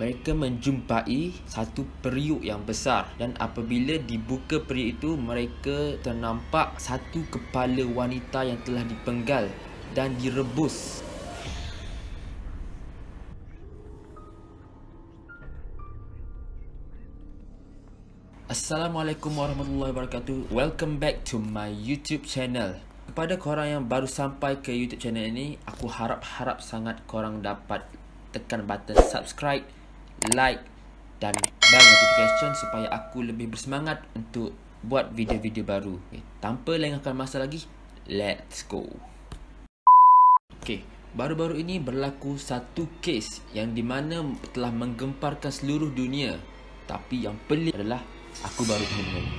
mereka menjumpai satu periuk yang besar, dan apabila dibuka periuk itu, mereka ternampak satu kepala wanita yang telah dipenggal dan direbus. Assalamualaikum warahmatullahi wabarakatuh. Welcome back to my YouTube channel. Kepada korang yang baru sampai ke YouTube channel ini, aku harap sangat korang dapat tekan button subscribe, like dan bell notification supaya aku lebih bersemangat untuk buat video-video baru. Tanpa lengahkan masa lagi, let's go. Baru-baru ini berlaku satu kes yang dimana telah menggemparkan seluruh dunia. Tapi yang pelik adalah aku baru tahu benda ni.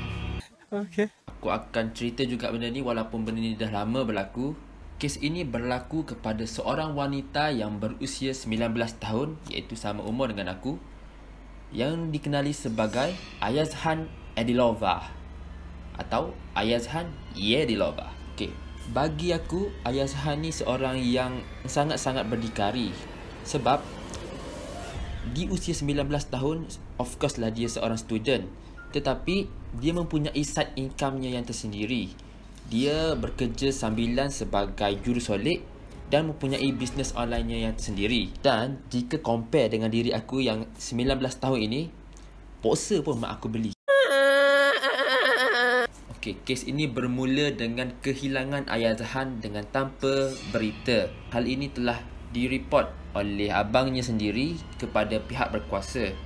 Aku akan cerita juga benda ni walaupun benda ni dah lama berlaku. Kes ini berlaku kepada seorang wanita yang berusia 19 tahun, iaitu sama umur dengan aku, yang dikenali sebagai Ayazhan Edilova atau Ayazhan Yedilova. Bagi aku, Ayazhan ni seorang yang sangat-sangat berdikari. Sebab di usia 19 tahun, of course lah dia seorang student, tetapi dia mempunyai side income-nya yang tersendiri. Dia bekerja sambilan sebagai jurusolek dan mempunyai bisnes online-nya yang tersendiri. Dan jika compare dengan diri aku yang 19 tahun ini, posa pun mak aku beli. Kes ini bermula dengan kehilangan Ayazhan dengan tanpa berita. Hal ini telah direport oleh abangnya sendiri kepada pihak berkuasa.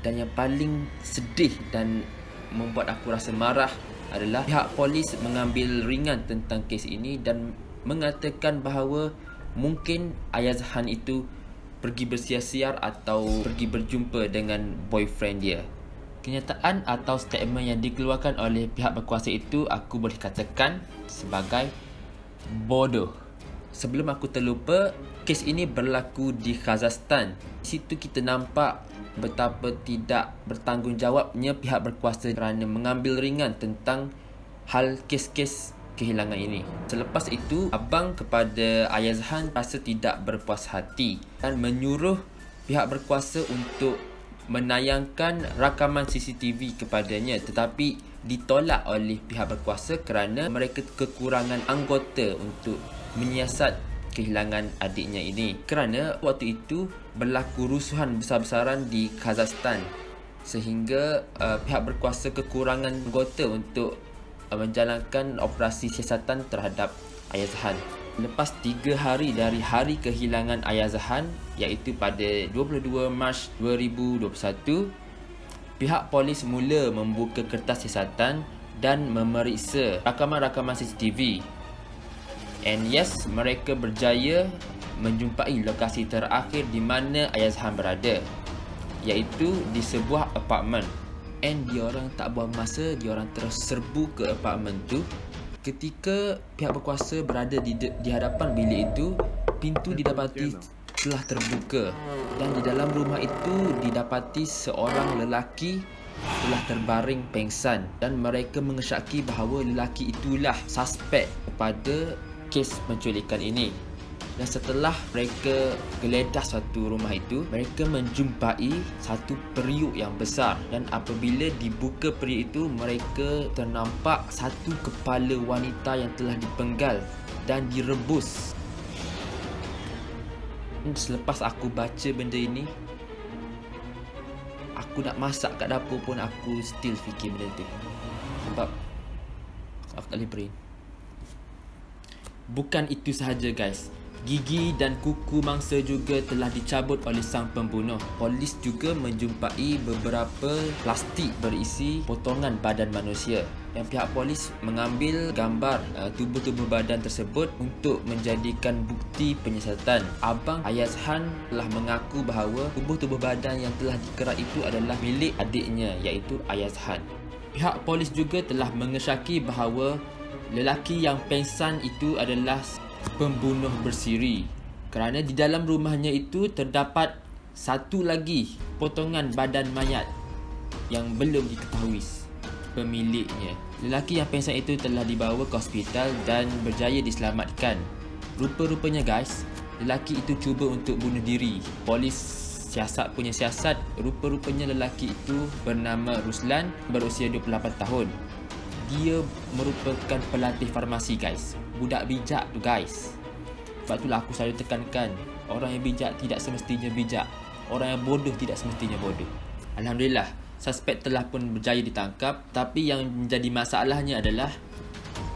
Dan yang paling sedih dan membuat aku rasa marah adalah pihak polis mengambil ringan tentang kes ini dan mengatakan bahawa mungkin Ayazhan itu pergi bersiar-siar atau pergi berjumpa dengan boyfriend dia. Kenyataan atau statement yang dikeluarkan oleh pihak berkuasa itu aku boleh katakan sebagai bodoh. Sebelum aku terlupa, kes ini berlaku di Kazakhstan. Di situ kita nampak betapa tidak bertanggungjawabnya pihak berkuasa kerana mengambil ringan tentang hal kes-kes kehilangan ini. Selepas itu, abang kepada Ayazhan rasa tidak berpuas hati dan menyuruh pihak berkuasa untuk menayangkan rakaman CCTV kepadanya, tetapi ditolak oleh pihak berkuasa kerana mereka kekurangan anggota untuk menyiasat kehilangan adiknya ini. Kerana waktu itu berlaku rusuhan besar-besaran di Kazakhstan, sehingga pihak berkuasa kekurangan anggota untuk menjalankan operasi siasatan terhadap Ayazhan. Lepas 3 hari dari hari kehilangan Ayazhan, iaitu pada 22 Mac 2021, pihak polis mula membuka kertas siasatan dan memeriksa rakaman-rakaman CCTV. And yes, mereka berjaya menjumpai lokasi terakhir di mana Ayazhan berada, iaitu di sebuah apartmen. And diorang tak buang masa, diorang terus serbu ke apartmen tu. Ketika pihak berkuasa berada di hadapan bilik itu, pintu didapati telah terbuka dan di dalam rumah itu didapati seorang lelaki telah terbaring pengsan, dan mereka mengesyaki bahawa lelaki itulah suspek kepada kes penculikan ini. Dan setelah mereka geledah satu rumah itu, mereka menjumpai satu periuk yang besar, dan apabila dibuka periuk itu, mereka ternampak satu kepala wanita yang telah dipenggal dan direbus. Selepas aku baca benda ini, aku nak masak kat dapur pun aku still fikir benda tu. Sebab aku tak boleh brain. Bukan itu sahaja guys, gigi dan kuku mangsa juga telah dicabut oleh sang pembunuh. Polis juga menjumpai beberapa plastik berisi potongan badan manusia, dan pihak polis mengambil gambar tubuh-tubuh badan tersebut untuk menjadikan bukti penyiasatan. Abang Ayazhan telah mengaku bahawa tubuh-tubuh badan yang telah dikerat itu adalah milik adiknya, iaitu Ayazhan. Pihak polis juga telah mengesyaki bahawa lelaki yang pengsan itu adalah pembunuh bersiri, kerana di dalam rumahnya itu terdapat satu lagi potongan badan mayat yang belum diketahui pemiliknya. Lelaki yang pengsan itu telah dibawa ke hospital dan berjaya diselamatkan. Rupa-rupanya guys, lelaki itu cuba untuk bunuh diri. Polis siasat, rupa-rupanya lelaki itu bernama Ruslan, berusia 28 tahun. Dia merupakan pelatih farmasi guys. Budak bijak tu guys. Sebab itulah aku selalu tekankan, orang yang bijak tidak semestinya bijak. Orang yang bodoh tidak semestinya bodoh. Alhamdulillah, suspek telah pun berjaya ditangkap. Tapi yang menjadi masalahnya adalah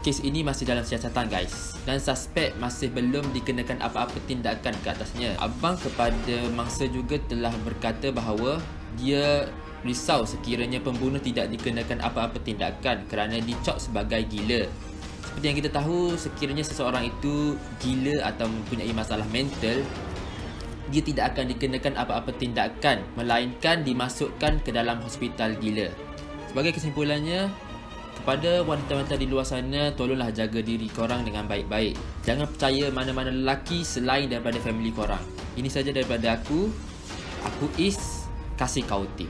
kes ini masih dalam siasatan guys. Dan suspek masih belum dikenakan apa-apa tindakan ke atasnya. Abang kepada mangsa juga telah berkata bahawa dia risau sekiranya pembunuh tidak dikenakan apa-apa tindakan kerana dicop sebagai gila. Seperti yang kita tahu, sekiranya seseorang itu gila atau mempunyai masalah mental, dia tidak akan dikenakan apa-apa tindakan, melainkan dimasukkan ke dalam hospital gila. Sebagai kesimpulannya, kepada wanita-wanita di luar sana, tolonglah jaga diri korang dengan baik-baik. Jangan percaya mana-mana lelaki selain daripada family korang. Ini saja daripada aku. Aku Is, kasih kau tim.